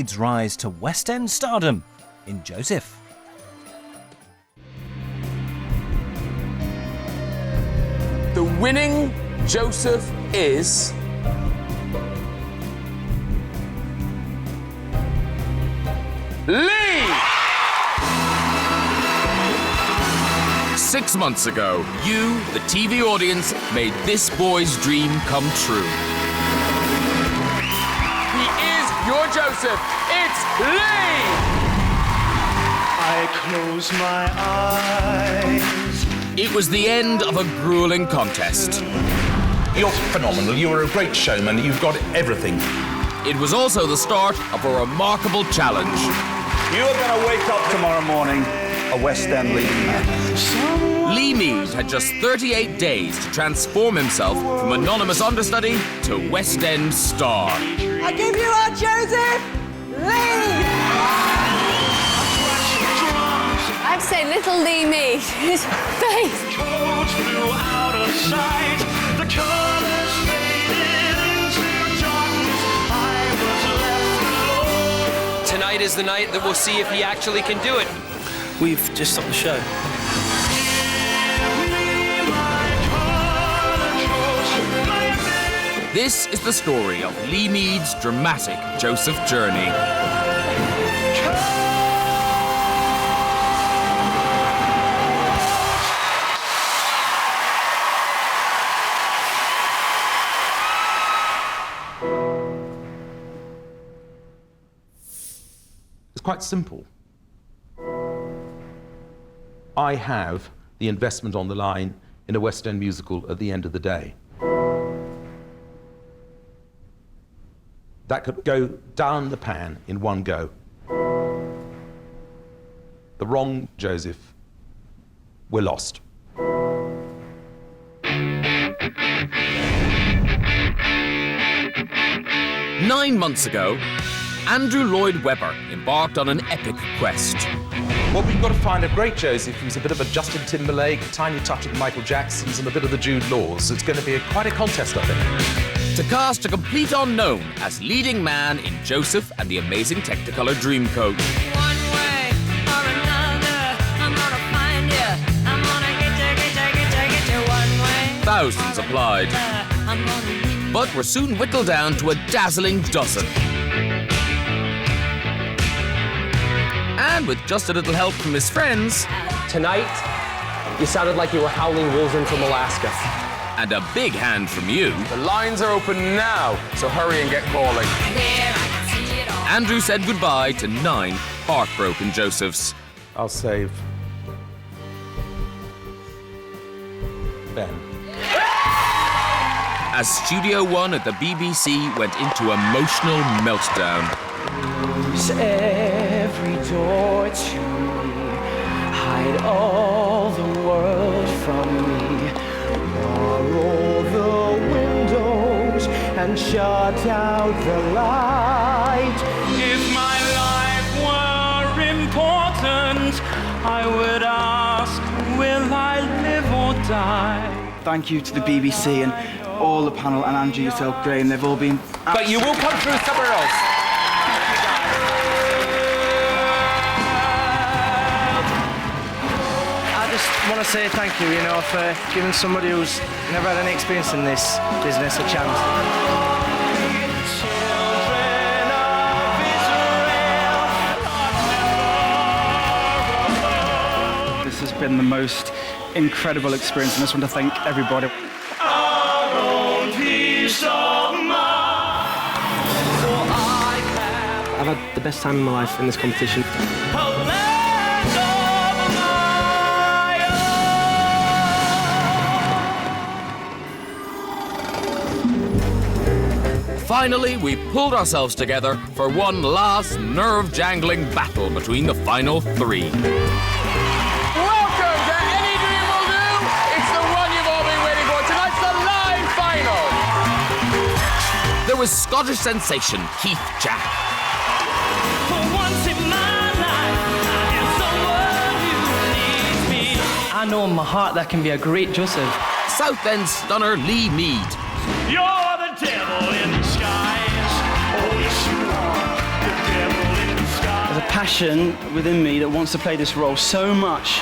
Its rise to West End stardom in Joseph. The winning Joseph is... Lee! 6 months ago, you, the TV audience, made this boy's dream come true. He is your Joseph. It's Lee! I close my eyes. It was the end of a grueling contest. You're phenomenal. You're a great showman. You've got everything. It was also the start of a remarkable challenge. You are going to wake up tomorrow morning a West End leading man. Lee Mead had just 38 days to transform himself from anonymous understudy to West End star. I give you our Joseph Lee! I'd say little Lee Mead. His face. Cold flew out of sight. The colors faded into darkness. I was left alone. Tonight is the night that we'll see if he actually can do it. We've just stopped the show. This is the story of Lee Mead's dramatic Joseph journey. It's quite simple. I have the investment on the line in a West End musical at the end of the day. That could go down the pan in one go. The wrong Joseph, we're lost. 9 months ago, Andrew Lloyd Webber embarked on an epic quest. Well, we've got to find a great Joseph who's a bit of a Justin Timberlake, a tiny touch of Michael Jackson's, and a bit of the Jude Laws. It's going to be quite a contest, I think. To cast a complete unknown as leading man in Joseph and the Amazing Technicolor Dreamcoat. One way or another, I'm gonna find you. I'm gonna get you one way. Thousands applied, I'm gonna win. but were soon whittled down to a dazzling dozen. And with just a little help from his friends... Tonight, you sounded like you were howling wolves in from Alaska. And a big hand from you. The lines are open now, so hurry and get calling. Andrew said goodbye to 9 heartbroken Josephs. I'll save Ben. As Studio One at the BBC went into emotional meltdown. Every door to me, hide all the world from me, bar all the windows and shut out the light. If my life were important, I would ask, will I live or die? Thank you to the BBC and all the panel and Andrew yourself, Graham. They've all been... But you will come through somewhere else. I just want to say thank you, for giving somebody who's never had any experience in this business a chance. This has been the most incredible experience, and I just want to thank everybody. I've had the best time of my life in this competition. Finally, we pulled ourselves together for one last nerve-jangling battle between the final 3. Welcome to Any Dream Will Do. It's the one you've all been waiting for. Tonight's the live final. There was Scottish sensation Keith Jack. For once in my life, I have someone who needs me. I know in my heart that can be a great Joseph. South End stunner Lee Mead. You're the devil in disguise. Oh, yes, you are. The devil passion within me that wants to play this role so much.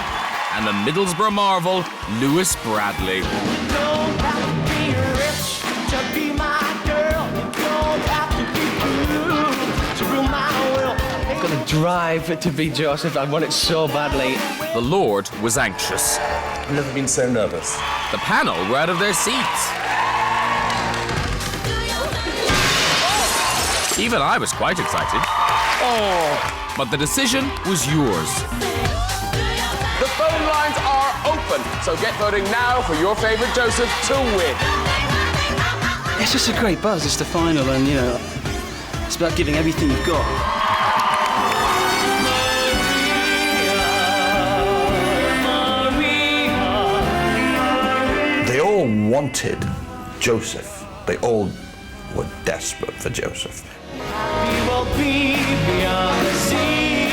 And the Middlesbrough marvel, Lewis Bradley. Don't have to be rich to be my girl. You don't have to be blue to rule my will. I've got to drive to be Joseph. I want it so badly. The Lord was anxious. I've never been so nervous. The panel were out of their seats. Even I was quite excited. Oh! But the decision was yours. The phone lines are open, so get voting now for your favourite Joseph to win. It's just a great buzz. It's the final, and it's about giving everything you've got. They all wanted Joseph. They all were desperate for Joseph. We will be beyond the sea.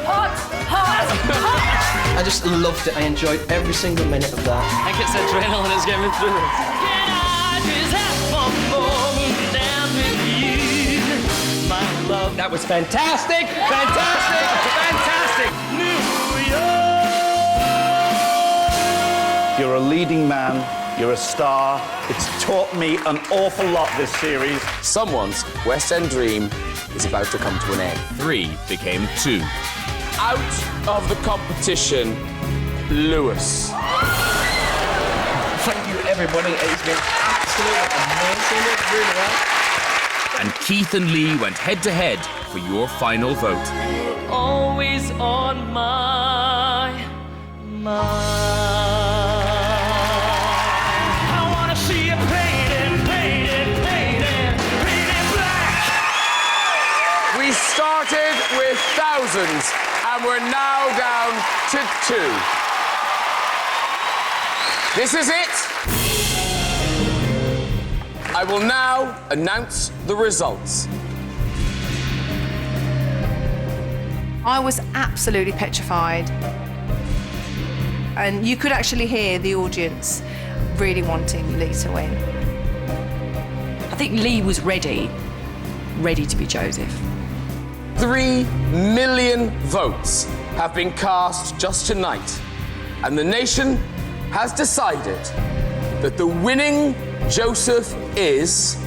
Hot, hot, hot. I just loved it. I enjoyed every single minute of that. I think it's adrenaline is getting me through this. Can I just have one moment down with you, my love? That was fantastic! Fantastic! Fantastic! New York. You're a leading man. You're a star. It's taught me an awful lot, this series. Someone's West End dream is about to come to an end. 3 became 2. Out of the competition, Lewis. Thank you, everybody. It's been absolutely amazing. It's really well. And Keith and Lee went head-to-head for your final vote. Always on my mind. I wanna see you painted black. We started with thousands, and we're now down to 2. This is it. I will now announce the results. I was absolutely petrified. And you could actually hear the audience really wanting Lee to win. I think Lee was ready to be Joseph. 3 million votes have been cast just tonight, and the nation has decided that the winning Joseph is...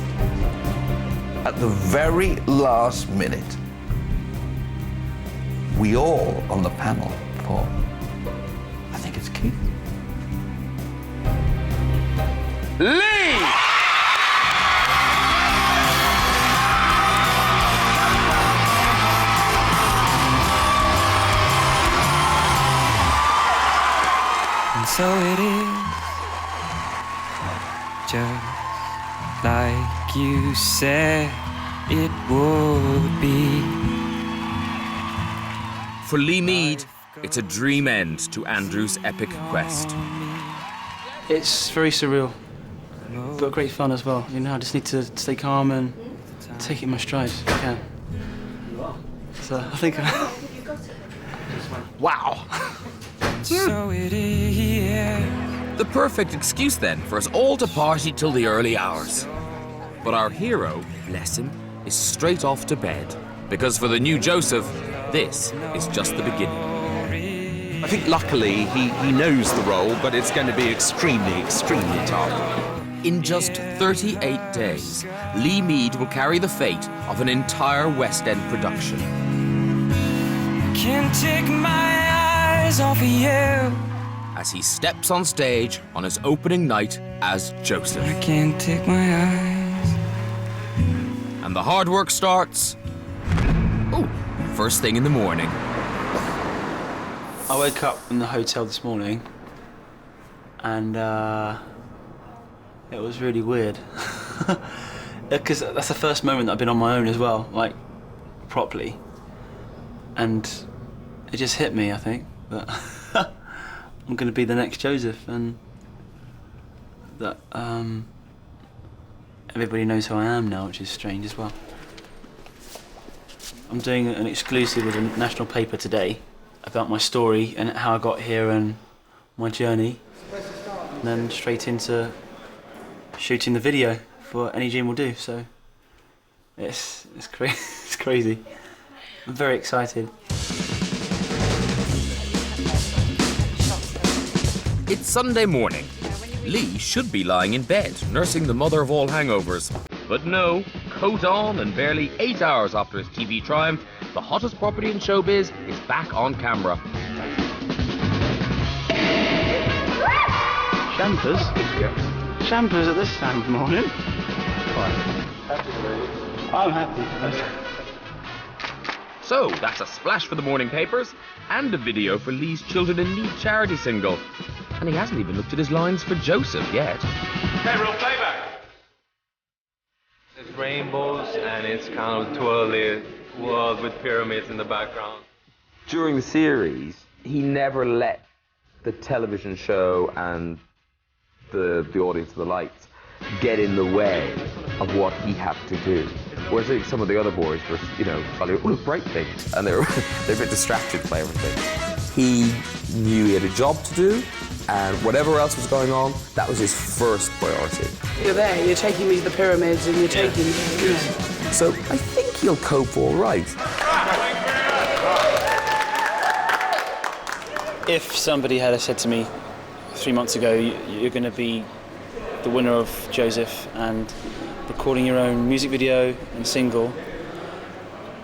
At the very last minute, we all on the panel thought, I think it's Keith. Lee! And so it is, just like you said it would be. For Lee Mead, it's a dream end to Andrew's epic quest. It's very surreal, but great fun as well. I just need to stay calm and take it in my stride if I can. So I think wow. So it is. The perfect excuse then for us all to party till the early hours. But our hero, bless him, is straight off to bed. Because for the new Joseph, this is just the beginning. I think luckily he knows the role, but it's going to be extremely, extremely tough. In just 38 days, Lee Mead will carry the fate of an entire West End production. Can't take my eyes off of you. As he steps on stage on his opening night as Joseph. I can't take my eyes. And the hard work starts... first thing in the morning. I woke up in the hotel this morning and it was really weird. Because that's the first moment that I've been on my own as well, like, properly. And it just hit me, I think, that I'm going to be the next Joseph, and that everybody knows who I am now, which is strange as well. I'm doing an exclusive with a national paper today about my story and how I got here and my journey, and then straight into shooting the video for Any Dream Will Do. So it's crazy. I'm very excited. It's Sunday morning. Lee should be lying in bed, nursing the mother of all hangovers. But no, coat on and barely 8 hours after his TV triumph, the hottest property in showbiz is back on camera. Champers? Yeah. Champers at this time of the morning? I'm happy. So, that's a splash for the morning papers and a video for Lee's Children in Need charity single. And he hasn't even looked at his lines for Joseph yet. Okay, real playback. It's rainbows and it's kind of twirly world with pyramids in the background. During the series, he never let the television show and the audience, the lights, get in the way of what he had to do. Whereas I think some of the other boys were, probably, oh, look, bright things, and they're a bit distracted by everything. He knew he had a job to do, and whatever else was going on, that was his first priority. You're there, you're taking me to the pyramids, and you're taking me. So I think he'll cope all right. If somebody had said to me 3 months ago, you're going to be the winner of Joseph and recording your own music video and single,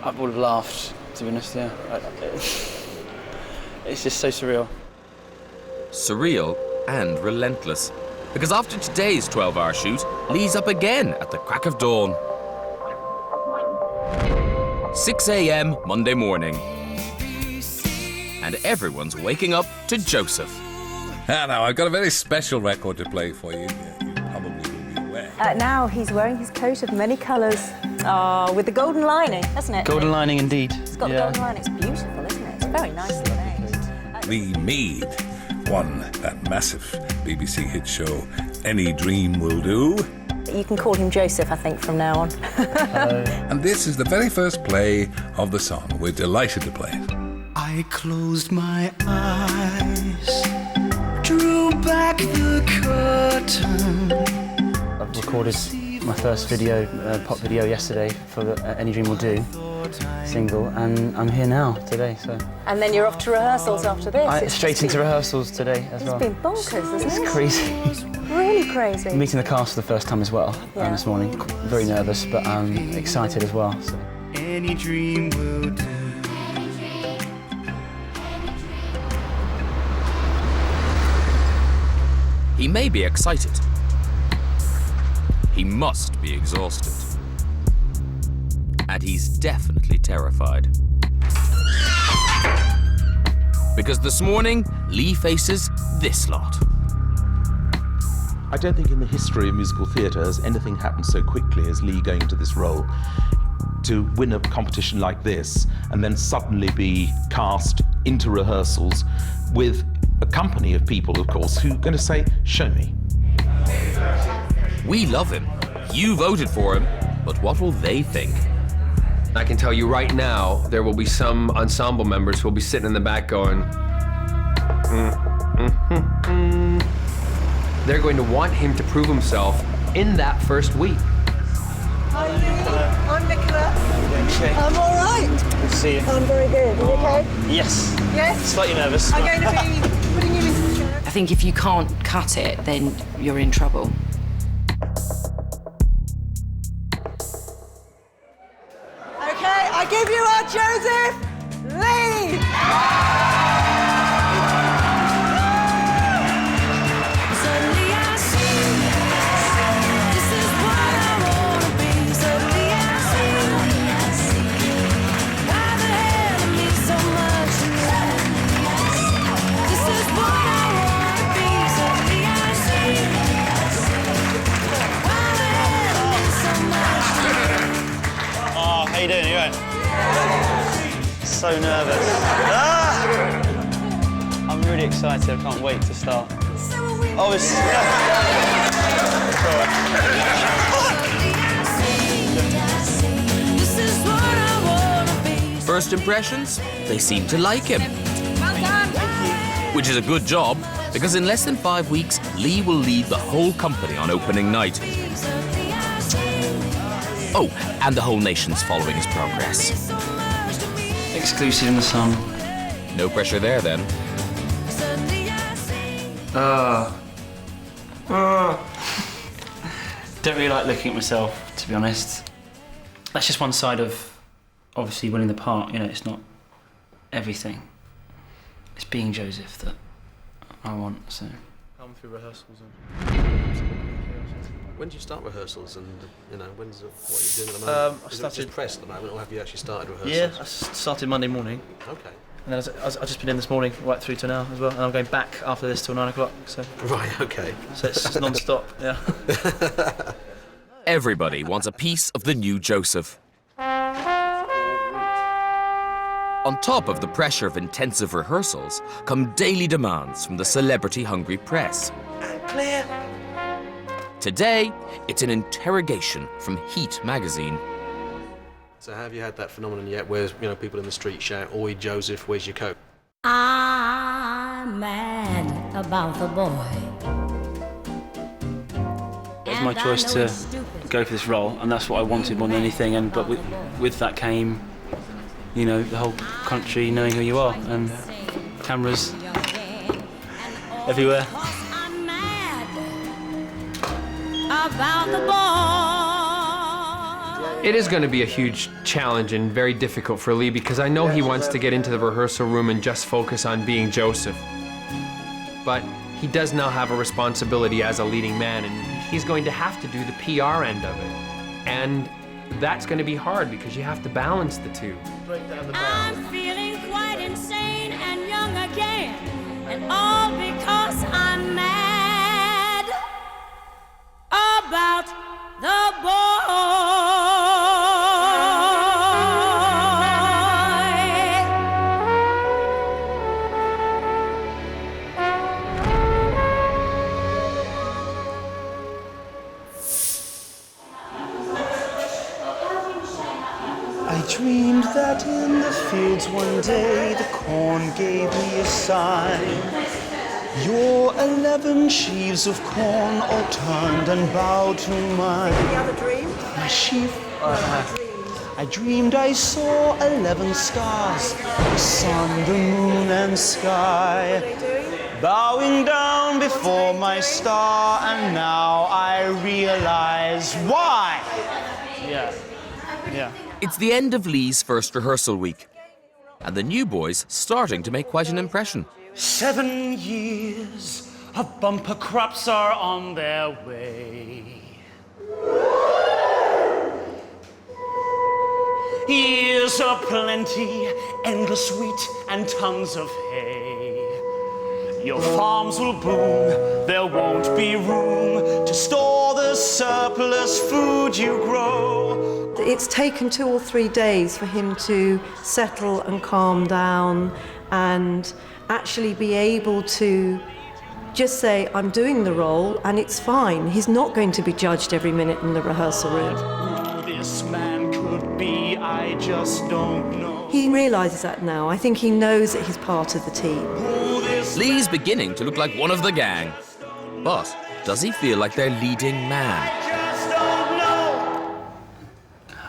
I would have laughed, to be honest, yeah. It's just so surreal. Surreal and relentless. Because after today's 12-hour shoot, Lee's up again at the crack of dawn. 6 a.m. Monday morning. And everyone's waking up to Joseph. Now, I've got a very special record to play for you. You probably will be aware. Now he's wearing his coat of many colours, with the golden lining, hasn't it? Golden lining, indeed. It's got the golden lining. It's beautiful, isn't it? It's very nicely made. Lee Mead won that massive BBC hit show, Any Dream Will Do. You can call him Joseph, I think, from now on. And this is the very first play of the song. We're delighted to play it. I closed my eyes, drew back the curtain. I've recorded my first video, pop video yesterday for the Any Dream Will Do single, and I'm here now today, so. And then you're off to rehearsals after this. Straight into rehearsals today as well. It's been bonkers, hasn't it? It's crazy. Really crazy. Meeting the cast for the first time as well this morning. Very nervous, but excited as well. So. Any dream will do. He may be excited. He must be exhausted. And he's definitely terrified. Because this morning, Lee faces this lot. I don't think in the history of musical theatre has anything happened so quickly as Lee going into this role. To win a competition like this and then suddenly be cast into rehearsals with a company of people, of course, who are going to say, show me. We love him. You voted for him. But what will they think? I can tell you right now, there will be some ensemble members who will be sitting in the back going, They're going to want him to prove himself in that first week. Hi, Lee. I'm Nicola. I'm all right. Good to see you. I'm very good. Are you okay? Yes. Yes? Slightly nervous. I'm going to be putting you into the chair. I think if you can't cut it, then you're in trouble. Okay, I give you our Joseph Lee. How you doing? You all right? So nervous. I'm really excited. I can't wait to start. Oh, it's... First impressions? They seem to like him. Which is a good job, because in less than 5 weeks, Lee will lead the whole company on opening night. Oh, and the whole nation's following his progress. exclusive in the sun. No pressure there, then. Don't really like looking at myself, to be honest. That's just one side of, obviously, winning the part. You know, it's not everything. It's being Joseph that I want, so. Come through rehearsals and... When do you start rehearsals, and what are you doing at the moment? I Is it started just press at the moment, or have you actually started rehearsals? Yeah, I started Monday morning. Okay. And then I've just been in this morning, right through to now as well, and I'm going back after this till 9 o'clock. So. Right. Okay. So it's non-stop. Yeah. Everybody wants a piece of the new Joseph. On top of the pressure of intensive rehearsals come daily demands from the celebrity-hungry press. Clear. Today, it's an interrogation from Heat magazine. So have you had that phenomenon yet, where people in the street shout, "Oi, Joseph, where's your coat"? I'm mad about the boy. It was my choice to go for this role, and that's what I wanted more than anything. But with that came, the whole country knowing who you are, and cameras everywhere. About the boy. It is going to be a huge challenge and very difficult for Lee because I know he wants to get into the rehearsal room and just focus on being Joseph. But he does now have a responsibility as a leading man, and he's going to have to do the PR end of it. And that's going to be hard because you have to balance the two. I'm feeling quite insane and young again, and all because I'm mad about the boy. I dreamed that in the fields one day the corn gave me a sign. Your 11 sheaves of corn all turned and bowed to mine. Any other dream? My sheaf. I dreamed I saw 11 stars, the sun, the moon, and sky, bowing down before my star, and now I realize why. Yeah. It's the end of Lee's first rehearsal week, and the new boys starting to make quite an impression. 7 years of bumper crops are on their way. Years of plenty, endless wheat and tons of hay. Your farms will boom, there won't be room to store the surplus food you grow. It's taken 2 or 3 days for him to settle and calm down and actually be able to just say, I'm doing the role and it's fine. He's not going to be judged every minute in the rehearsal room. Who this man could be, I just don't know. He realises that now. I think he knows that he's part of the team. Lee's beginning to look like one of the gang. But does he feel like their leading man?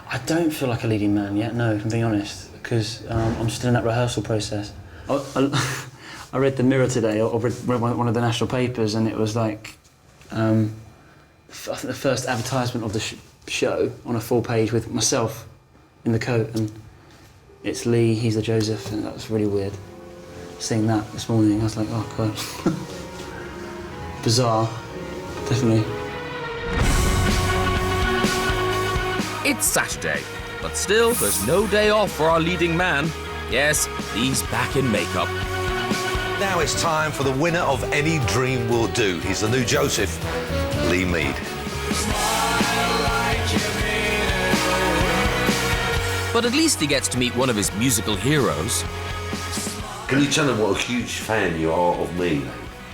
I don't feel like a leading man yet, no, if I'm being honest, because I'm still in that rehearsal process. I read the Mirror today, or read one of the national papers, and it was like, I think the first advertisement of the show on a full page with myself in the coat, and it's Lee, he's the Joseph, and that was really weird. Seeing that this morning, I was like, oh God. Bizarre, definitely. It's Saturday, but still there's no day off for our leading man. Yes, he's back in makeup. Now it's time for the winner of Any Dream Will Do. He's the new Joseph, Lee Mead. But at least he gets to meet one of his musical heroes. Can you tell them what a huge fan you are of me?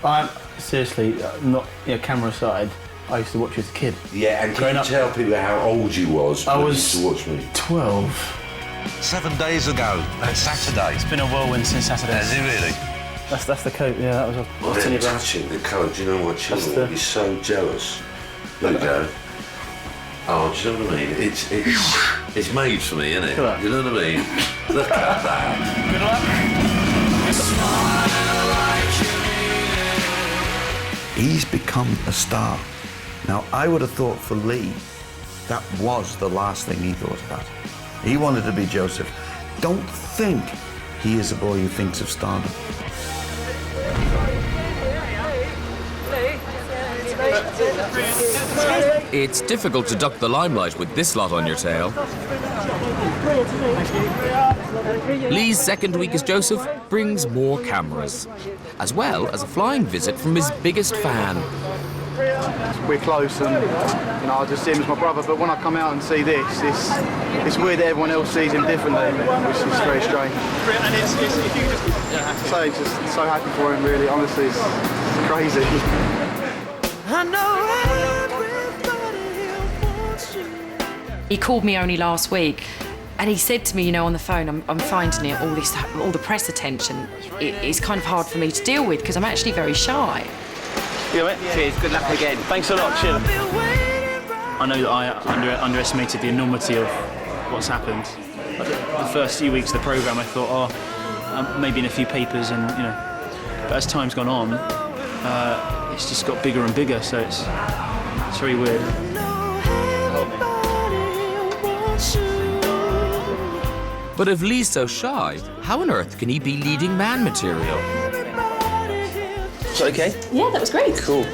I'm seriously not camera aside. I used to watch you as a kid. Yeah, and can you tell people how old you was when you used to watch me? 12. 7 days ago, on Saturday. It's been a whirlwind since Saturday. Has it really? That's the coat, yeah, that was a... I am touching the coat, do you know what? Children will be so jealous. There you go. Oh, do you know what I mean? It's made for me, isn't it? Look at that. You know what I mean? Look at that. He's become a star. Now, I would have thought for Lee, that was the last thing he thought about. He wanted to be Joseph. Don't think he is a boy who thinks of stardom. It's difficult to duck the limelight with this lot on your tail. Lee's second week as Joseph brings more cameras, as well as a flying visit from his biggest fan. We're close and I just see him as my brother, but when I come out and see this, it's weird that everyone else sees him differently, which is very strange. And it's if you just so happy for him, really, honestly, it's crazy. I know everybody wants you. He called me only last week, and he said to me, you know, on the phone, I'm finding it, all the press attention, it's kind of hard for me to deal with because I'm actually very shy. Yeah, mate. Cheers, good luck again. Thanks a lot, cheers. I know that I underestimated the enormity of what's happened. The first few weeks of the programme, I thought, maybe in a few papers, and you know. But as time's gone on, it's just got bigger and bigger, so it's very weird. But if Lee's so shy, how on earth can he be leading man material? Is that okay? Yeah, that was great. Cool.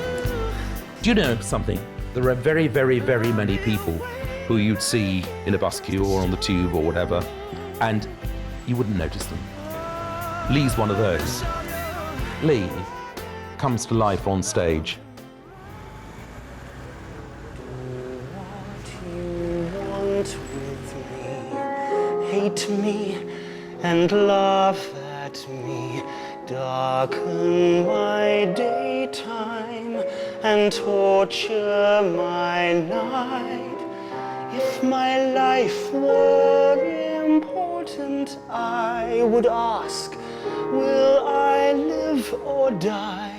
Do you know something? There are very, very, very many people who you'd see in a bus queue or on the tube or whatever, and you wouldn't notice them. Lee's one of those. Lee comes to life on stage. Hate me and laugh at me, darken my daytime and torture my night. If my life were important, I would ask, will I live or die?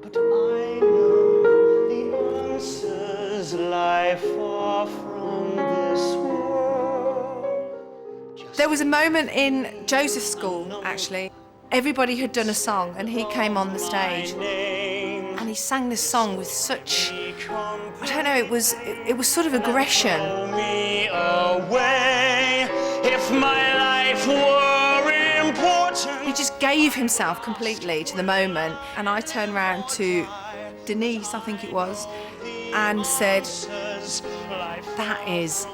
But I know the answers lie far from this world. There was a moment in Joseph's school, actually. Everybody had done a song and he came on the stage and he sang this song with such, I don't know, it was sort of aggression. Me away if my life were important. He just gave himself completely to the moment, and I turned round to Denise, I think it was, and said, that is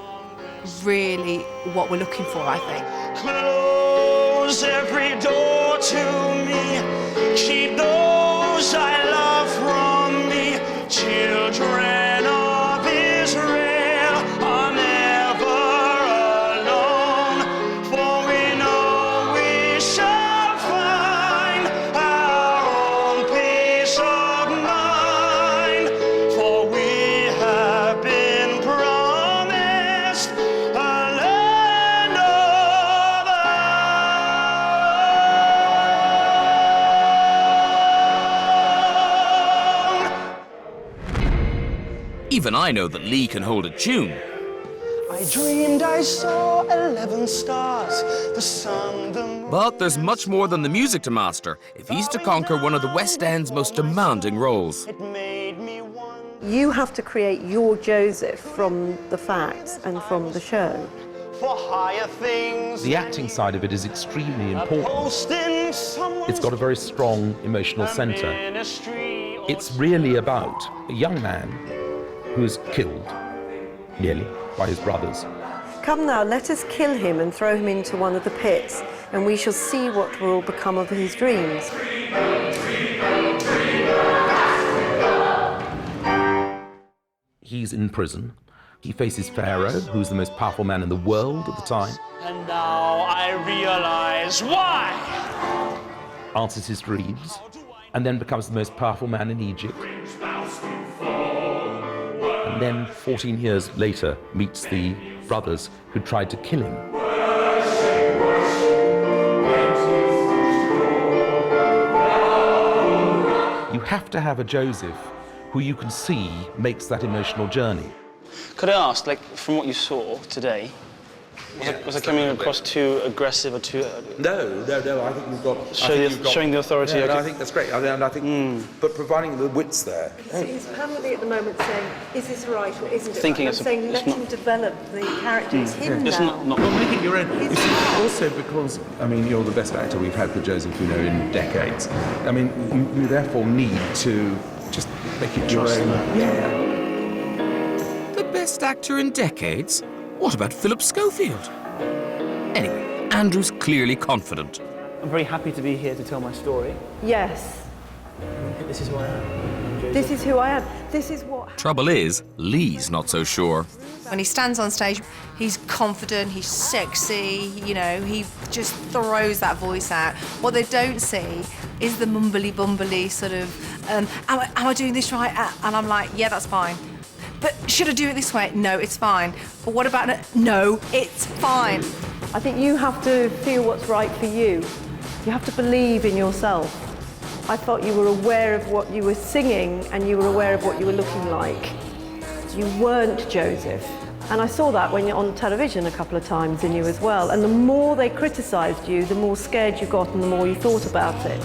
really what we're looking for, I think. Close every door to me, keep those I love from me. Children of Israel are never alone, for we know we shall find our own peace of mind, for we have been promised a land of Even I know that Lee can hold a tune. I dreamed I saw 11 stars, the sun, the moon. But there's much more than the music to master if he's to conquer one of the West End's most demanding roles. You have to create your Joseph from the facts and from the show. for higher things. The acting side of it is extremely important. It's got a very strong emotional centre. It's really about a young man who is killed, nearly, by his brothers. Come now, let us kill him and throw him into one of the pits, and we shall see what will become of his dreams. He's in prison. He faces Pharaoh, who's the most powerful man in the world at the time. And now I realize why. Answers his dreams, and then becomes the most powerful man in Egypt. And then, 14 years later, meets the brothers who tried to kill him. You have to have a Joseph who you can see makes that emotional journey. Could I ask, like, from what you saw today, Was I coming across too aggressive or too... No, I think you've got... Showing the authority. Yeah, okay. I think that's great. I think, but providing the wits there. Is Pamela at the moment saying, is this right or isn't it Thinking right? I'm saying let him develop the character. It's him now. Well, make it your own. You see, also because, I mean, you're the best actor we've had for Joseph, in decades. I mean, you therefore need to just make it your own. Yeah. The best actor in decades? What about Philip Schofield? Anyway, Andrew's clearly confident. I'm very happy to be here to tell my story. Yes. This is who I am. This is who I am. This is what... Trouble is, Lee's not so sure. When he stands on stage, he's confident, he's sexy, he just throws that voice out. What they don't see is the mumbly-bumbly sort of, am I doing this right? And I'm like, yeah, that's fine. But should I do it this way? No, it's fine. But what about it? No, it's fine. I think you have to feel what's right for you. You have to believe in yourself. I felt you were aware of what you were singing and you were aware of what you were looking like. You weren't Joseph. And I saw that when you're on television a couple of times in you as well. And the more they criticised you, the more scared you got and the more you thought about it.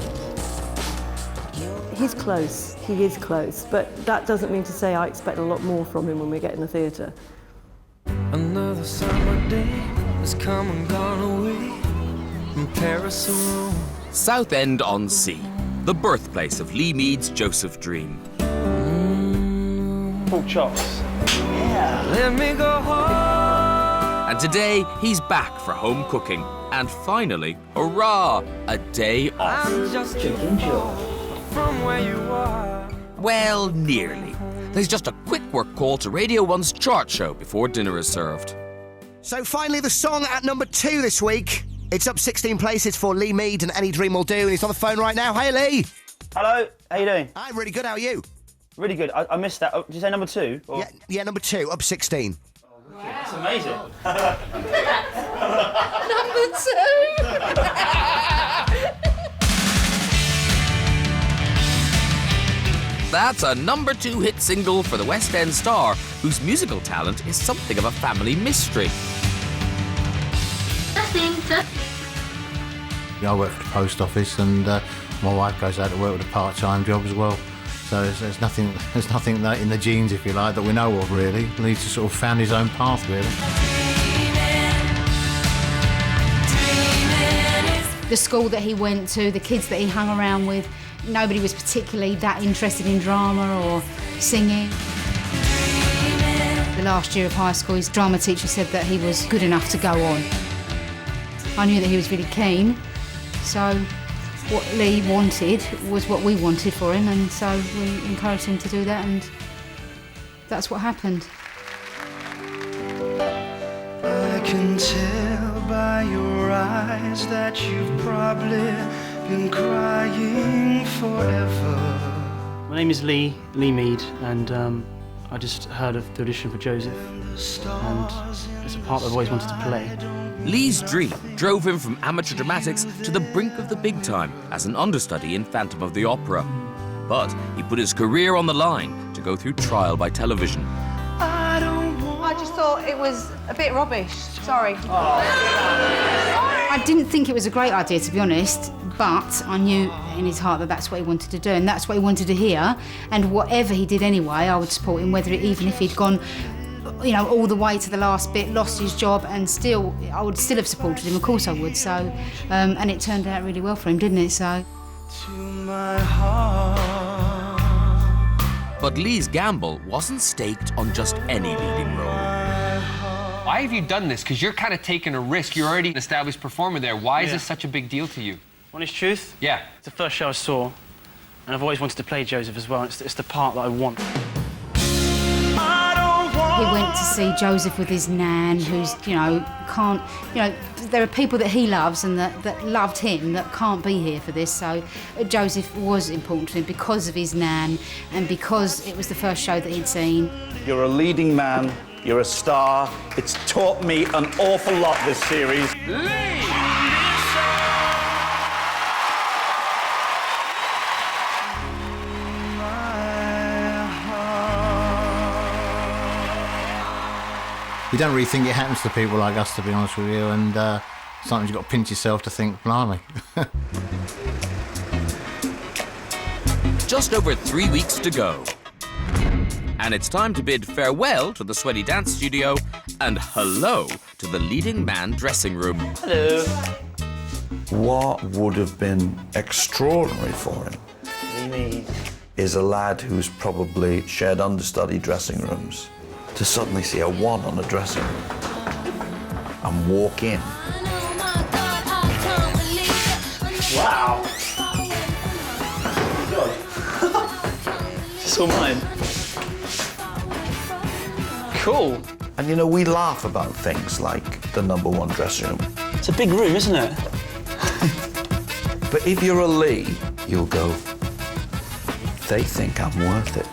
He's close. He is close. But that doesn't mean to say I expect a lot more from him when we get in the theatre. Another summer day has come and gone away from Paris or Rome. Southend-on-Sea, the birthplace of Lee Mead's Joseph Dream. Pork chops. Let me go home. And today, he's back for home cooking. And finally, hurrah, a day off. I'm just chicken Joe from where you are. Well, nearly. There's just a quick work call to Radio 1's chart show before dinner is served. So finally, the song at number 2 this week. It's up 16 places for Lee Mead and Any Dream Will Do, and he's on the phone right now. Hey, Lee. Hello, how you doing? I'm really good, how are you? Really good. I missed that. Oh, did you say number 2? Or... Yeah, number 2, up 16. That's amazing. Number 2. That's a number 2 hit single for the West End star, whose musical talent is something of a family mystery. I work for the post office, and my wife goes out to work with a part-time job as well. So there's nothing that in the genes, if you like, that we know of really. He's just sort of found his own path really. The school that he went to, the kids that he hung around with, nobody was particularly that interested in drama or singing. The last year of high school, his drama teacher said that he was good enough to go on. I knew that he was really keen, so what Lee wanted was what we wanted for him, and so we encouraged him to do that, and that's what happened. I can tell by your eyes that you've probably been crying forever. My name is Lee Mead, and I just heard of the audition for Joseph, and it's a part I've always wanted to play. Lee's dream drove him from amateur dramatics to the brink of the big time as an understudy in Phantom of the Opera. But he put his career on the line to go through trial by television. I just thought it was a bit rubbish. Sorry. I didn't think it was a great idea, to be honest, but I knew in his heart that that's what he wanted to do, and that's what he wanted to hear. And whatever he did anyway, I would support him, even if he'd gone, all the way to the last bit, lost his job, and still, I would still have supported him. Of course, I would. So, and it turned out really well for him, didn't it? So. To my heart. But Lee's gamble wasn't staked on just any leading role. Why have you done this? Because you're kind of taking a risk. You're already an established performer there. Why is this such a big deal to you? Honest truth? Yeah. It's the first show I saw, and I've always wanted to play Joseph as well. It's the part that I want. He went to see Joseph with his nan, who's, can't, there are people that he loves and that loved him that can't be here for this. So Joseph was important to him because of his nan and because it was the first show that he'd seen. You're a leading man, you're a star. It's taught me an awful lot, this series. you don't really think it happens to people like us, to be honest with you, and sometimes you've got to pinch yourself to think, blimey. Just over 3 weeks to go. And it's time to bid farewell to the Sweaty Dance Studio and hello to the leading man dressing room. Hello. What would have been extraordinary for him is a lad who's probably shared understudy dressing rooms to suddenly see a 1 on a dressing room and walk in. Wow. It's all mine. Cool. And you know, we laugh about things like the #1 dressing room. It's a big room, isn't it? But if you're a Lee, you'll go, they think I'm worth it.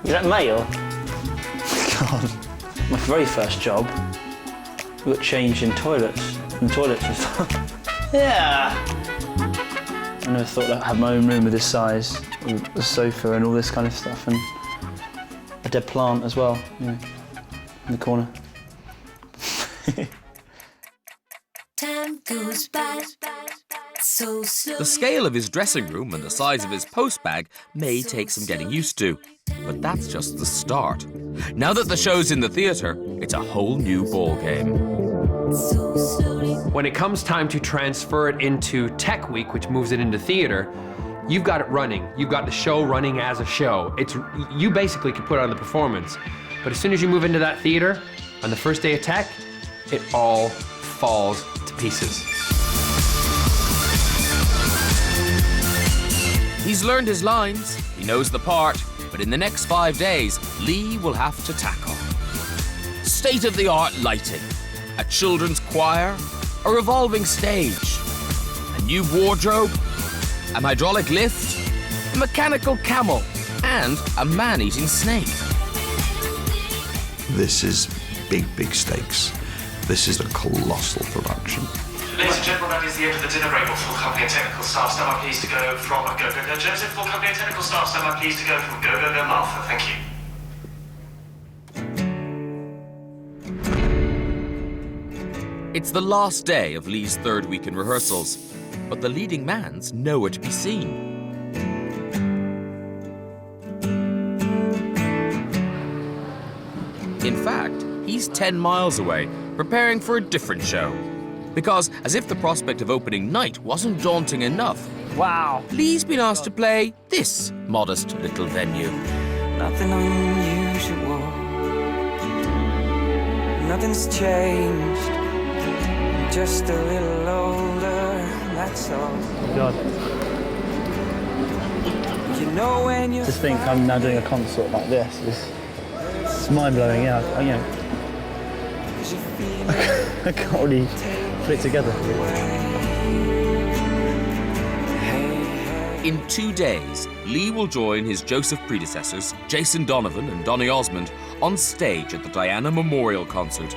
You're at Mail? God. My very first job, we got changed in toilets. And toilets and stuff. Yeah. I never thought that I'd have my own room of this size, with a sofa and all this kind of stuff, and a dead plant as well, you know, in the corner. Time goes by so slow. The scale of his dressing room and the size of his post bag may take some getting used to, but that's just the start. Now that the show's in the theatre, it's a whole new ball game. When it comes time to transfer it into Tech Week, which moves it into theater, you've got it running. You've got the show running as a show. You basically can put on the performance. But as soon as you move into that theater, on the first day of Tech, it all falls to pieces. He's learned his lines, he knows the part, but in the next 5 days, Lee will have to tackle state-of-the-art lighting, a children's choir, a revolving stage, a new wardrobe, a hydraulic lift, a mechanical camel, and a man-eating snake. This is big, big stakes. This is a colossal production. Ladies and gentlemen, that is the end of the dinner break. Full company and technical staff, stand by please to go from Go Go Go Joseph. Full company and technical staff, stand by please to go from Go Go Go Martha. Thank you. It's the last day of Lee's 3rd week in rehearsals, but the leading man's nowhere to be seen. In fact, he's 10 miles away, preparing for a different show. Because, as if the prospect of opening night wasn't daunting enough, wow, Lee's been asked to play this modest little venue. Nothing unusual. Nothing's changed. Just a little older, that's all. God. You know when you To think I'm now doing a concert like this is it's mind-blowing, yeah. You know, I can't really put it together. In 2 days, Lee will join his Joseph predecessors, Jason Donovan and Donny Osmond, on stage at the Diana Memorial Concert,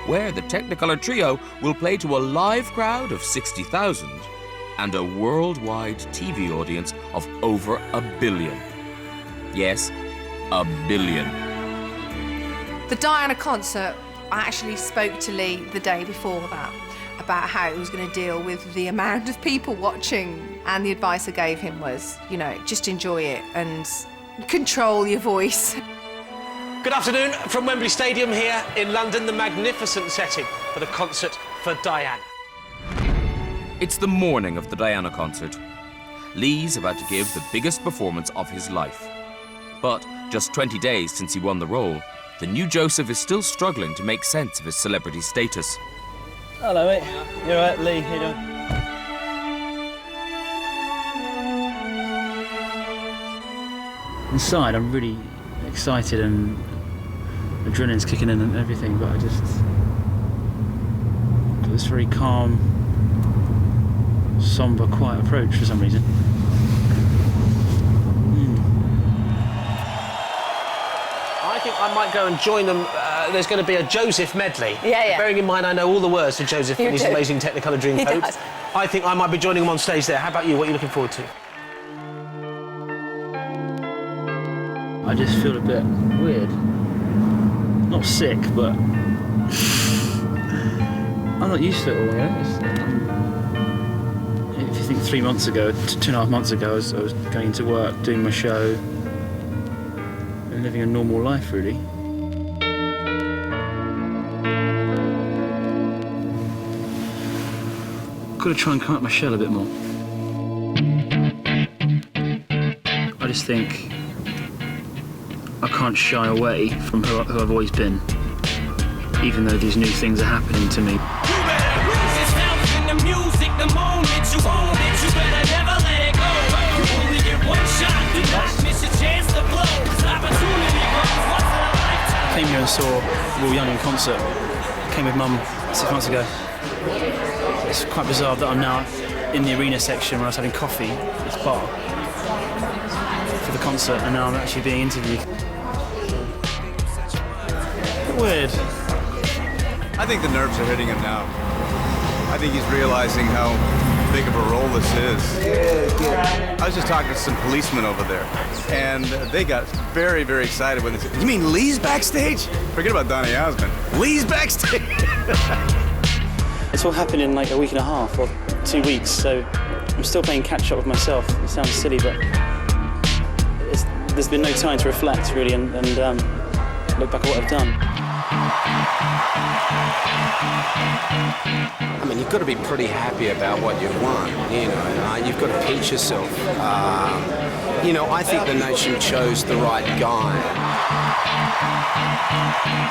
where the Technicolor Trio will play to a live crowd of 60,000 and a worldwide TV audience of over 1 billion. Yes, 1 billion. The Diana concert, I actually spoke to Lee the day before that about how he was going to deal with the amount of people watching, and the advice I gave him was, you know, just enjoy it and control your voice. Good afternoon from Wembley Stadium here in London, the magnificent setting for the concert for Diana. It's the morning of the Diana concert. Lee's about to give the biggest performance of his life. But just 20 days since he won the role, the new Joseph is still struggling to make sense of his celebrity status. Hello, mate. You all right, Lee? How you doing? Inside, I'm really excited and adrenaline's kicking in and everything, but I just got this very calm, somber, quiet approach for some reason. I think I might go and join them. There's going to be a Joseph medley. Yeah. Bearing in mind I know all the words to Joseph and his do. amazing Technicolor Dreamcoat. He does. I think I might be joining them on stage there. How about you? What are you looking forward to? I just feel a bit weird. not sick, but I'm not used to it all, you know? If you think 3 months ago, 2.5 months ago, I was going into work, doing my show, and living a normal life, really. Got to try and come out my shell a bit more. I just think I can't shy away from who I've always been, even though these new things are happening to me. I came here and saw Will Young in concert. Came with Mum 6 months ago. It's quite bizarre that I'm now in the arena section where I was having coffee, this bar, for the concert, and now I'm actually being interviewed. Weird. I think the nerves are hitting him now. I think he's realizing how big of a role this is. I was just talking to some policemen over there, and they got very, very excited when they said, "You mean Lee's backstage?" Forget about Donny Osmond. Lee's backstage! It's all happened in like a week and a half or 2 weeks, so I'm still playing catch up with myself. It sounds silly, but there's been no time to reflect really and look back at what I've done. I mean, you've got to be pretty happy about what you've won, you know. You've got to pinch yourself. You know, I think the nation chose the right guy.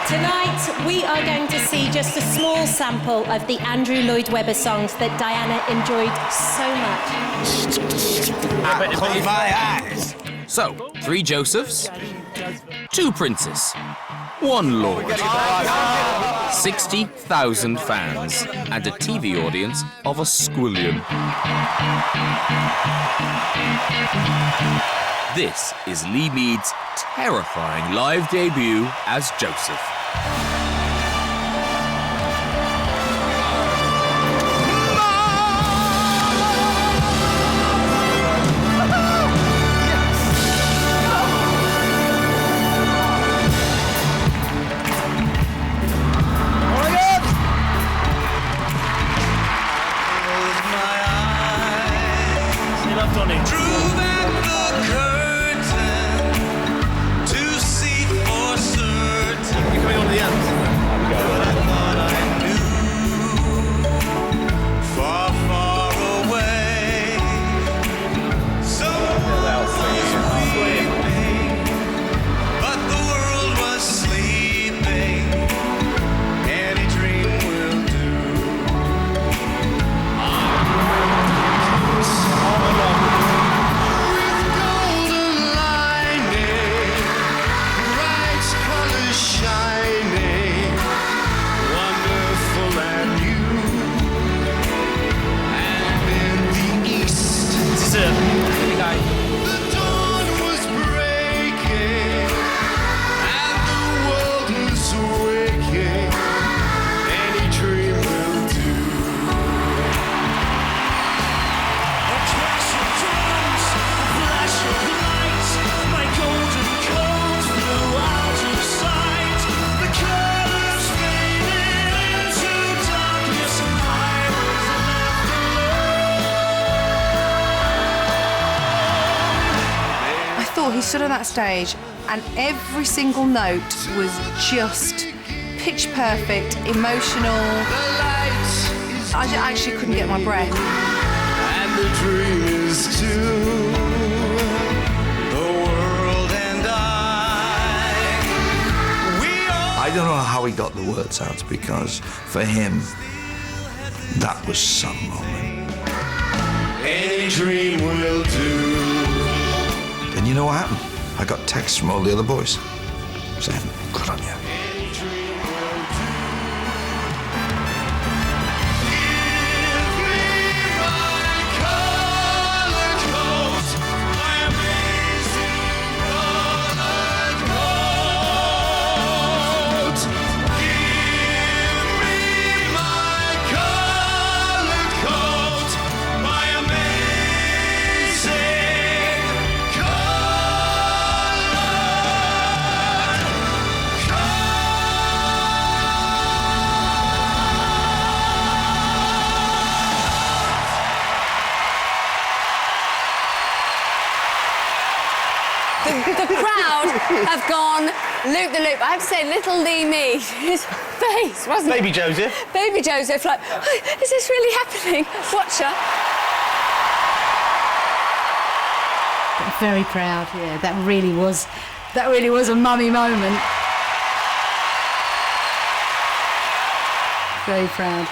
Tonight, we are going to see just a small sample of the Andrew Lloyd Webber songs that Diana enjoyed so much. Close my eyes. So, 3 Josephs, 2 Princes, 1 Lord, 60,000 fans, and a TV audience of a squillion. This is Lee Mead's terrifying live debut as Joseph. He stood on that stage and every single note was just pitch perfect, emotional. I actually couldn't get my breath. And the dream is to the world and I don't know how he got the words out, because for him, that was some moment. any dream will do. And you know what happened? I got texts from all the other boys saying, good on you. Come The crowd have gone loop the loop. I have to say, little Lee Mead, his face, wasn't it? Baby Joseph. Baby Joseph, like, oh, is this really happening? Watch her. Very proud, yeah. That really was a mummy moment. Very proud.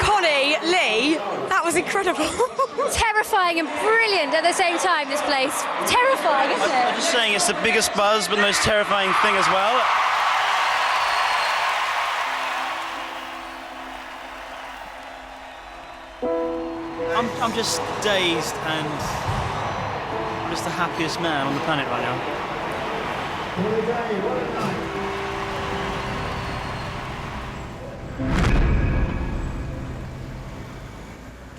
Connie, Lee, that was incredible. Terrifying and brilliant at the same time, this place. Terrifying, isn't it? I'm just saying it's the biggest buzz, but the most terrifying thing as well. I'm just dazed and I'm just the happiest man on the planet right now.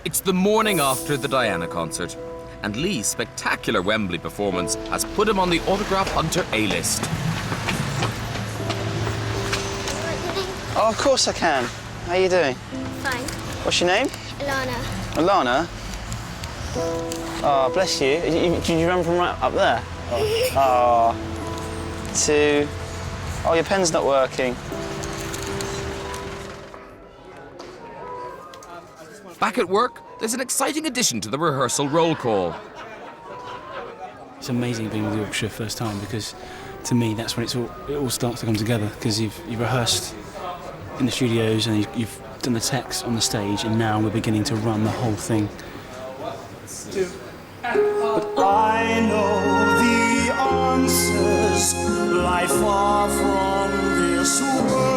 It's the morning after the Diana concert, and Lee's spectacular Wembley performance has put him on the Autograph Hunter A-list. Oh, of course I can. How are you doing? Fine. What's your name? Alana. Alana? Oh, bless you. Did you run from right up there? Oh. Two. Oh, your pen's not working. Back at work, there's an exciting addition to the rehearsal roll call. It's amazing being with Yorkshire first time, because to me that's when it all starts to come together, because you've rehearsed in the studios and you've done the text on the stage, and now we're beginning to run the whole thing. But I know the answers lie far from this world.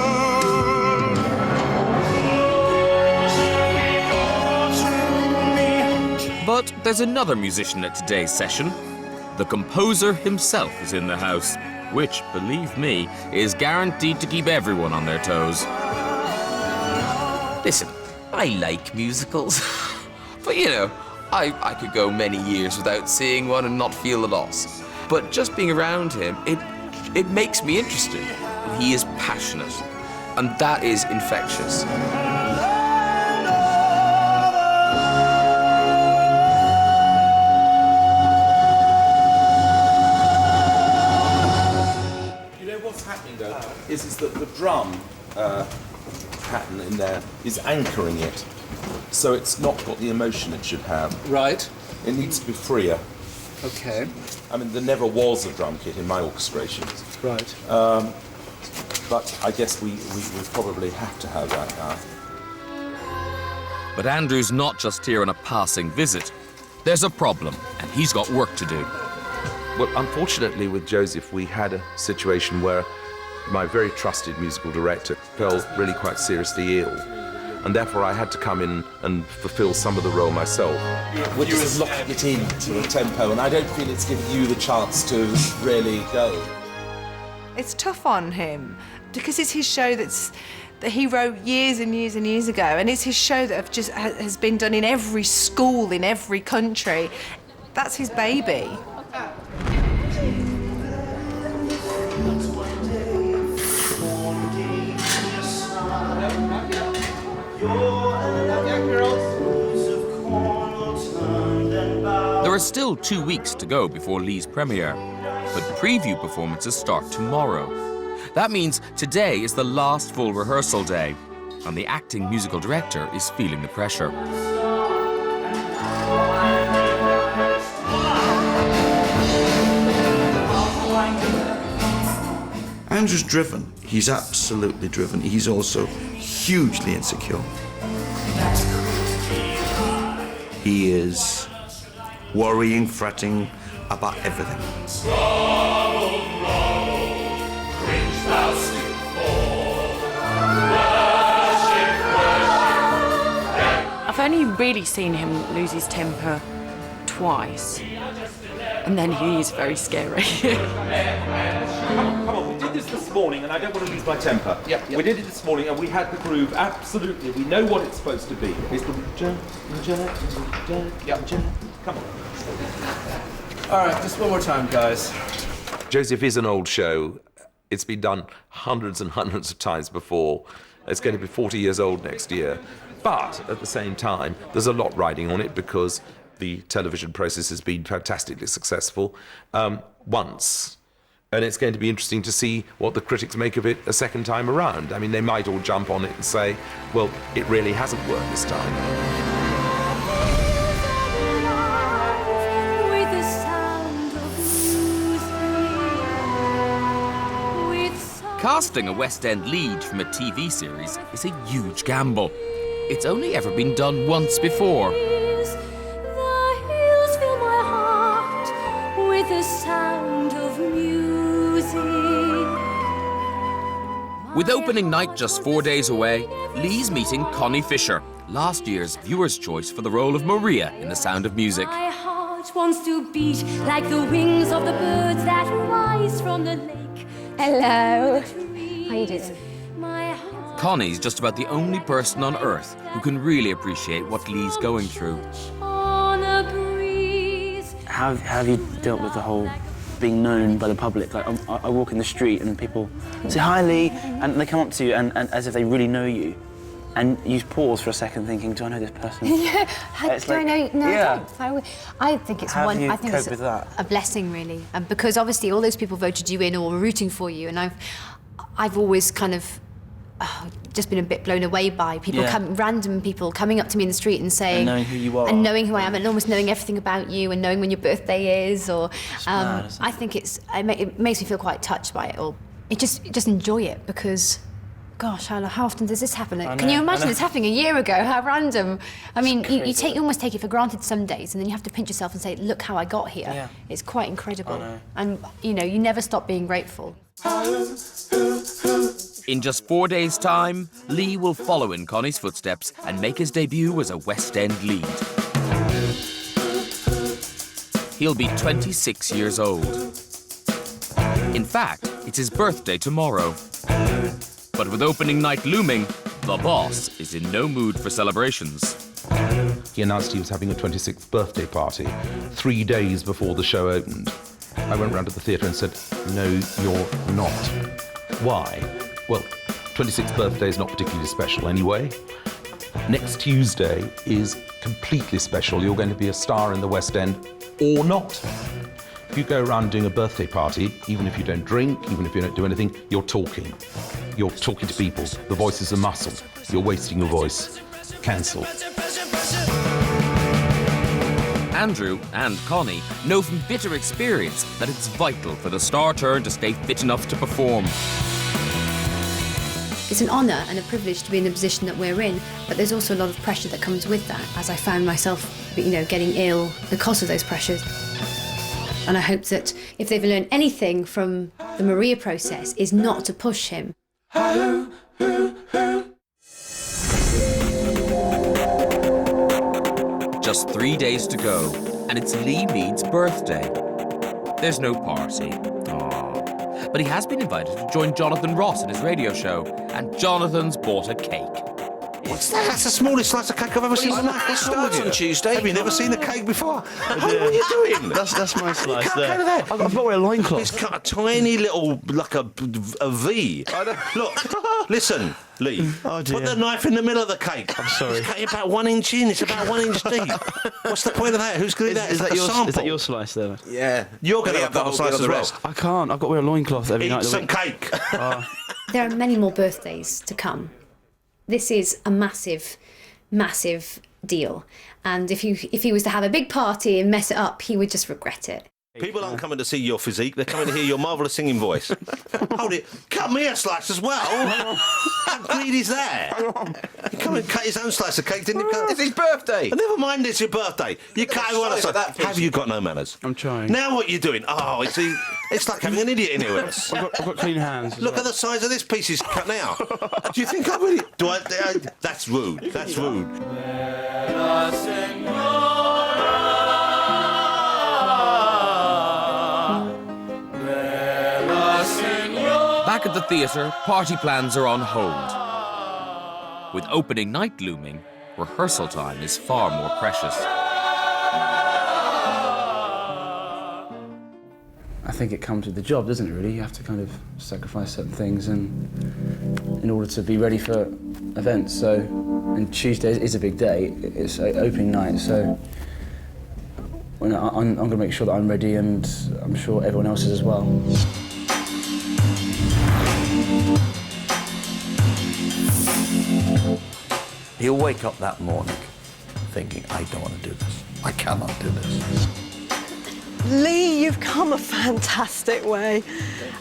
But there's another musician at today's session. The composer himself is in the house, which, believe me, is guaranteed to keep everyone on their toes. Listen, I like musicals, but you know, I could go many years without seeing one and not feel the loss. But just being around him, it makes me interested. He is passionate, and that is infectious. What's happening though is that the drum pattern in there is anchoring it, so it's not got the emotion it should have. Right. It needs to be freer. Okay. I mean, there never was a drum kit in my orchestrations. Right. But I guess we probably have to have that now. But Andrew's not just here on a passing visit. There's a problem, and he's got work to do. Well, unfortunately with Joseph, we had a situation where my very trusted musical director fell really quite seriously ill, and therefore I had to come in and fulfill some of the role myself. We're just locking it into a tempo, and I don't feel it's giving you the chance to really go. It's tough on him because it's his show that he wrote years and years and years ago, and it's his show that has been done in every school in every country. That's his baby. There are still 2 weeks to go before Lee's premiere, but preview performances start tomorrow. That means today is the last full rehearsal day, and the acting musical director is feeling the pressure. Andrew's driven. He's absolutely driven. He's also hugely insecure. He is worrying, fretting about everything. I've only really seen him lose his temper twice, and then he is very scary. Come on, we did this morning, and I don't want to lose my temper. Yep. We did it this morning, and we had the groove, absolutely. We know what it's supposed to be. It's the... Yep. Come on. All right, just one more time, guys. Joseph is an old show. It's been done hundreds and hundreds of times before. It's going to be 40 years old next year. But at the same time, there's a lot riding on it because the television process has been fantastically successful once. And it's going to be interesting to see what the critics make of it a second time around. I mean, they might all jump on it and say, well, it really hasn't worked this time. Casting a West End lead from a TV series is a huge gamble. It's only ever been done once before. With the sound of music. With opening night just 4 days away, Lee's meeting Connie Fisher, last year's viewer's choice for the role of Maria in The Sound of Music. My heart wants to beat like the wings of the birds that rise from the lake. Hello. How you doing? Connie's just about the only person on earth who can really appreciate what Lee's going through. How have you dealt with the whole being known by the public? Like, I walk in the street and people say, "Hi, Lee," and they come up to you and as if they really know you. And you pause for a second thinking, do I know this person? Yeah, do I know? No, yeah. I think it's How one. have you I think cope it's with that? a blessing, really, because obviously all those people voted you in or were rooting for you, and I've always kind of just been a bit blown away by people, random people coming up to me in the street and saying, and knowing who you are, and knowing who I am, and almost knowing everything about you, and knowing when your birthday is, or mad, I think it makes me feel quite touched by it all. Just enjoy it because. Gosh, how often does this happen? Can you imagine this happening a year ago? How random. I mean, you almost take it for granted some days, and then you have to pinch yourself and say, look how I got here. Yeah. It's quite incredible. And, you never stop being grateful. In just 4 days' time, Lee will follow in Connie's footsteps and make his debut as a West End lead. He'll be 26 years old. In fact, it's his birthday tomorrow. But with opening night looming, the boss is in no mood for celebrations. He announced he was having a 26th birthday party 3 days before the show opened. I went round to the theatre and said, no, you're not. Why? Well, 26th birthday is not particularly special anyway. Next Tuesday is completely special. You're going to be a star in the West End or not. If you go around doing a birthday party, even if you don't drink, even if you don't do anything, you're talking. You're talking to people. The voice is a muscle. You're wasting your voice. Cancel. Andrew and Connie know from bitter experience that it's vital for the star turn to stay fit enough to perform. It's an honour and a privilege to be in the position that we're in, but there's also a lot of pressure that comes with that, as I found myself, getting ill because of those pressures. And I hope that if they've learned anything from the Maria process is not to push him. Just 3 days to go, and it's Lee Mead's birthday. There's no party. Aww. But he has been invited to join Jonathan Ross at his radio show, and Jonathan's bought a cake. What's that? That's the smallest slice of cake I've ever seen in my life. It starts on Tuesday. Have you never seen a cake before? What are you doing? That's my slice. You can't go there. I've got to wear a loincloth. It's cut a tiny little, like a V. Look, listen, Lee. Oh dear. Put the knife in the middle of the cake. I'm sorry. It's cutting about 1 inch in. It's about 1 inch deep. What's the point of that? Who's going to do that? Is It's that like a sample. Is that your slice there? Yeah. You're going to have the whole slice as well. I can't. I've got to wear a loincloth every night Eat of the some week. cake. There are many more birthdays to come. This is a massive, massive deal. And if he was to have a big party and mess it up, he would just regret it. People aren't coming to see your physique, they're coming to hear your marvellous singing voice. Hold it. Cut me a slice as well. How greedy's that? He come and cut his own slice of cake, didn't he? It's his birthday. Never mind, it's your birthday. You cut everyone else. Have you got no manners? I'm trying. Now what are you doing? Oh, it's like having an idiot in here with us. I've got clean hands. Look at the size of this piece he's cut now. Do you think I really... That's rude. That's rude. Back at the theatre, party plans are on hold. With opening night looming, rehearsal time is far more precious. I think it comes with the job, doesn't it, really? You have to kind of sacrifice certain things in order to be ready for events. So, and Tuesday is a big day. It's opening night, so when I'm going to make sure that I'm ready, and I'm sure everyone else is as well. He'll wake up that morning thinking, I don't want to do this. I cannot do this. Lee, you've come a fantastic way.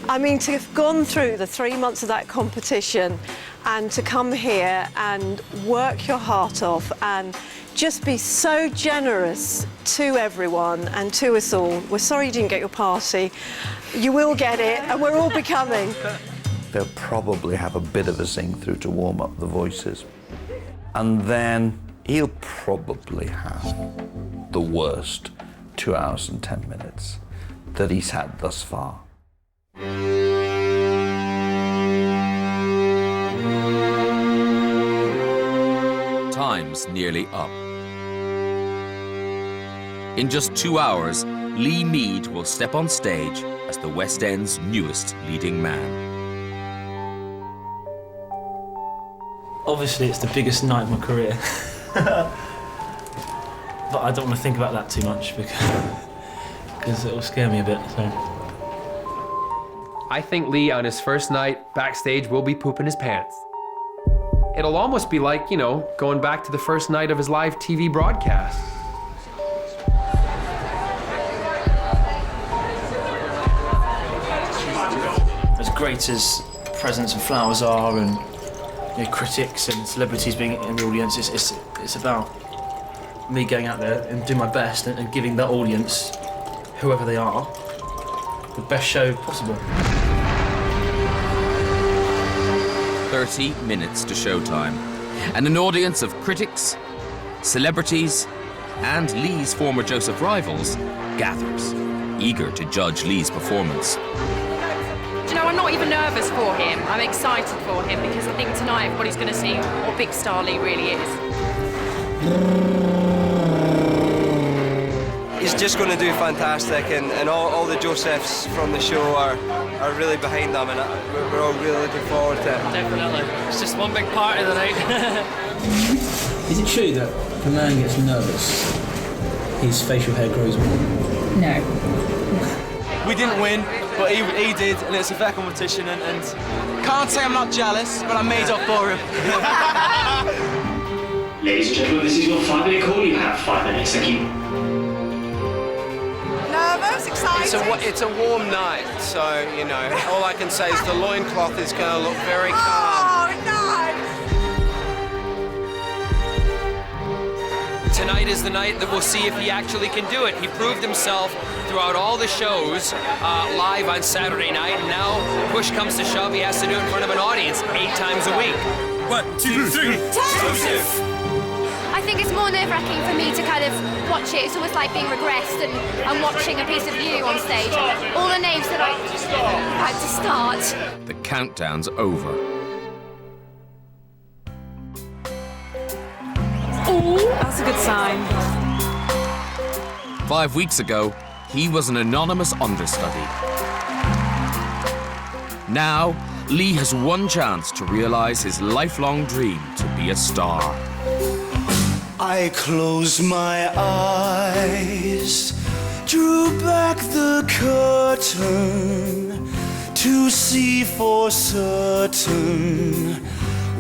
I mean, to have gone through the 3 months of that competition and to come here and work your heart off and just be so generous to everyone and to us all. We're sorry you didn't get your party. You will get it, and we're all becoming. They'll probably have a bit of a sing through to warm up the voices. And then he'll probably have the worst 2 hours and 10 minutes that he's had thus far. Time's nearly up. In just 2 hours, Lee Mead will step on stage as the West End's newest leading man. Obviously, it's the biggest night of my career. But I don't want to think about that too much because it will scare me a bit. So. I think Lee, on his first night backstage, will be pooping his pants. It'll almost be like, you know, going back to the first night of his live TV broadcast. As great as presents and flowers are, and critics and celebrities being in the audience, it's about me going out there and doing my best and giving that audience, whoever they are, the best show possible. 30 minutes to showtime, and an audience of critics, celebrities, and Lee's former Joseph rivals gathers, eager to judge Lee's performance. Do you know, I'm not even nervous for him. I'm excited for him because I think tonight everybody's going to see what big star Lee really is. He's just going to do fantastic, and all the Josephs from the show are really behind them, and we're all really looking forward to it. Definitely. It's just one big part of the night. Is it true that if a man gets nervous, his facial hair grows more? No. We didn't win, but he did, and it's a fair competition, and can't say I'm not jealous, but I made up for him. Ladies and gentlemen, this is your 5-minute call. You have 5 minutes. Thank you. Nervous, excited. It's a warm night, so, you know, all I can say is the loincloth is going to look very calm. Oh, nice. Tonight is the night that we'll see if he actually can do it. He proved himself throughout all the shows live on Saturday night, and now push comes to shove, he has to do it in front of an audience 8 times a week. 1, 2, 3. Joseph! I think it's more nerve-wracking for me to kind of watch it. It's almost like being regressed and watching a piece of you on stage. All the names that I'm about to start. The countdown's over. Ooh, that's a good sign. 5 weeks ago, he was an anonymous understudy. Now, Lee has one chance to realize his lifelong dream to be a star. I closed my eyes, drew back the curtain to see for certain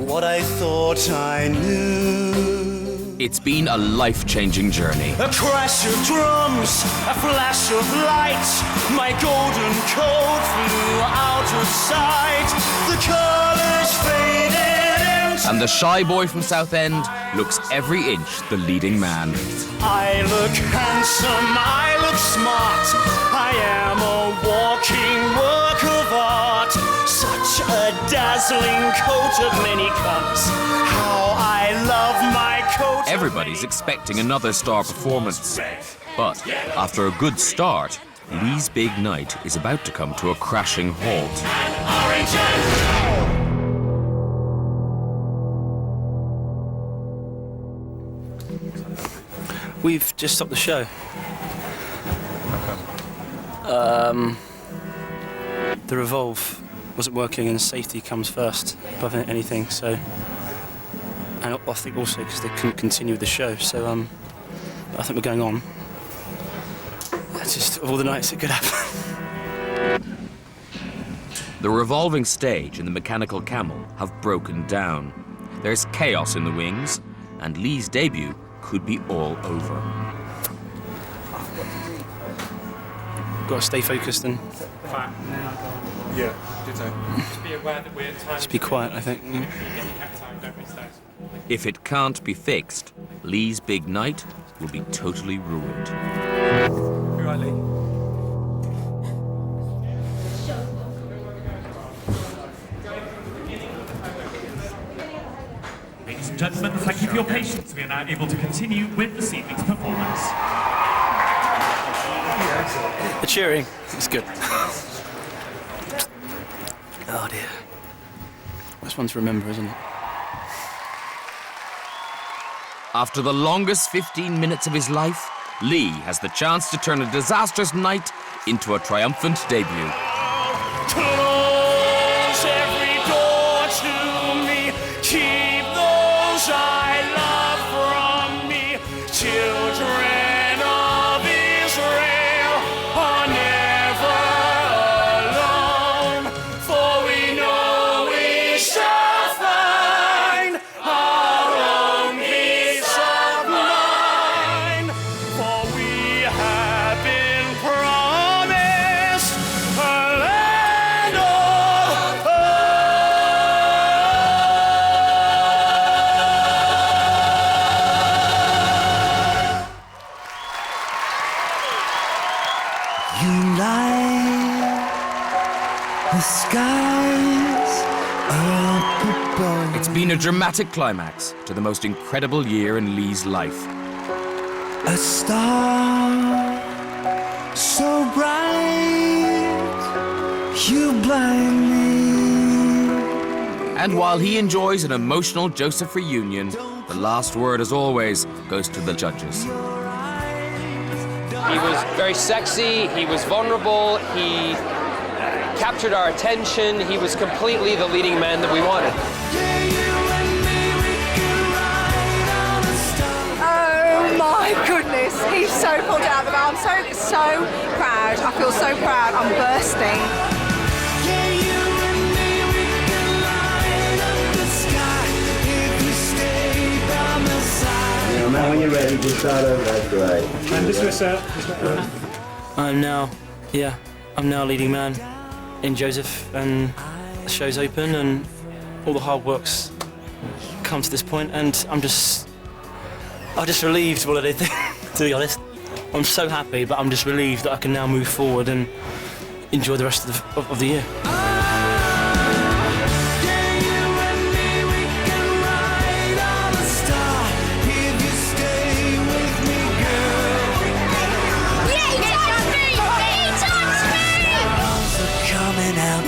what I thought I knew. It's been a life-changing journey. A crash of drums, a flash of light, my golden coat flew out of sight, the colors faded. And the shy boy from Southend looks every inch the leading man. I look handsome, I look smart, I am a walking work of art. Such a dazzling coat of many colors, how I love my coat. Everybody's expecting another star performance. But after a good start, Lee's big night is about to come to a crashing halt. We've just stopped the show. the revolve wasn't working, and safety comes first above anything. So, and I think also because they couldn't continue the show. So I think we're going on. That's just all the nights it could happen. The revolving stage and the mechanical camel have broken down. There's chaos in the wings, and Lee's debut could be all over. Got to stay focused and Yeah, ditto. Just be aware that we're just be quiet, I think. Yeah. If it can't be fixed, Lee's big night will be totally ruined. You're right, Lee. Ladies and gentlemen, thank you for your patience. We are now able to continue with this evening's performance. The cheering is good. Oh dear. This one to remember, isn't it? After the longest 15 minutes of his life, Lee has the chance to turn a disastrous night into a triumphant debut. Close every door to me. Keep those I love from me. Children of Israel are never alone. For we know we shall find our own peace of mind. For we have been promised a land of You light the skies up above. It's been a dramatic climax to the most incredible year in Lee's life. A star so bright, you blind me. And while he enjoys an emotional Joseph reunion, the last word, as always, goes to the judges. He was very sexy, he was vulnerable, he captured our attention, he was completely the leading man that we wanted. Oh my goodness, he's so pulled out of the ball. I'm so proud. I feel so proud. I'm bursting. Now when you're ready, just start over. That's great. And dismiss out. I'm now leading man in Joseph, and the show's open, and all the hard work's come to this point, and I'm just relieved what I did, to be honest. I'm so happy, but I'm just relieved that I can now move forward and enjoy the rest of the year.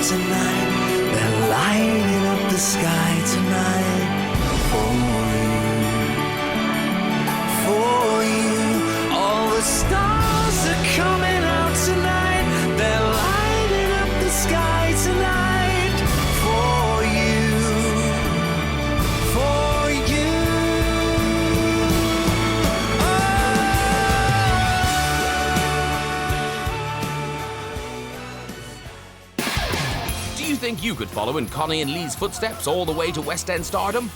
Tonight, they're lighting up the sky tonight for you. All the stars are coming out tonight. They're lighting up the sky tonight for you, for you. Do you think you could follow in Connie and Lee's footsteps all the way to West End stardom?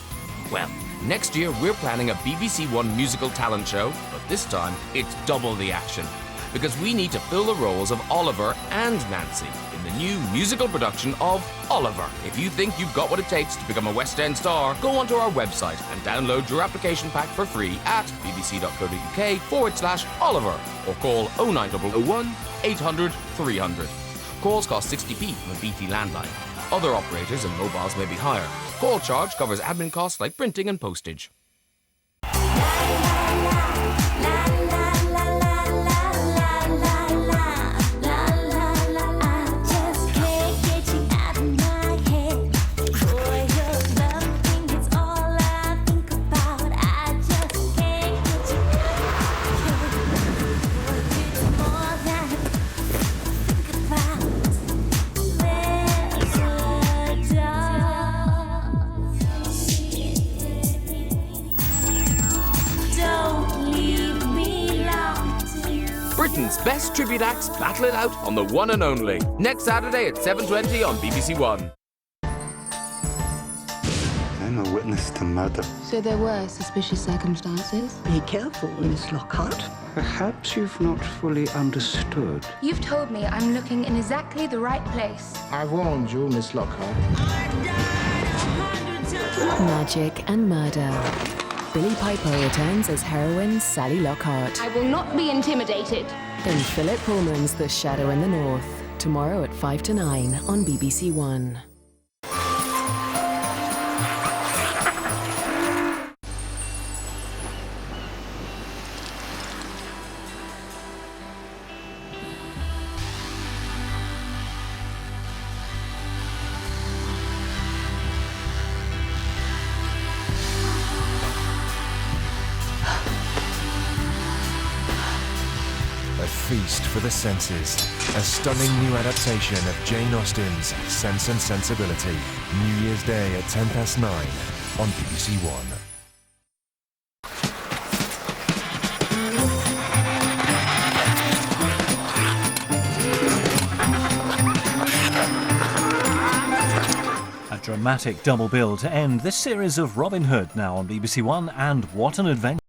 Well, next year we're planning a BBC One musical talent show, but this time it's double the action. Because we need to fill the roles of Oliver and Nancy in the new musical production of Oliver. If you think you've got what it takes to become a West End star, go onto our website and download your application pack for free at bbc.co.uk/Oliver or call 09001 800 300. Calls cost 60p from a BT landline. Other operators and mobiles may be higher. Call charge covers admin costs like printing and postage. Britain's best tribute acts battle it out on the one and only. Next Saturday at 7:20 on BBC One. I'm a witness to murder. So there were suspicious circumstances? Be careful, Miss Lockhart. Perhaps you've not fully understood. You've told me I'm looking in exactly the right place. I warned you, Miss Lockhart. Magic and murder. Billie Piper returns as heroine Sally Lockhart. I will not be intimidated. In Philip Pullman's The Shadow in the North. Tomorrow at 5 to 9 on BBC One. A feast for the senses. A stunning new adaptation of Jane Austen's Sense and Sensibility. New Year's Day at 9:10 on BBC One. A dramatic double bill to end this series of Robin Hood, now on BBC One, and what an adventure.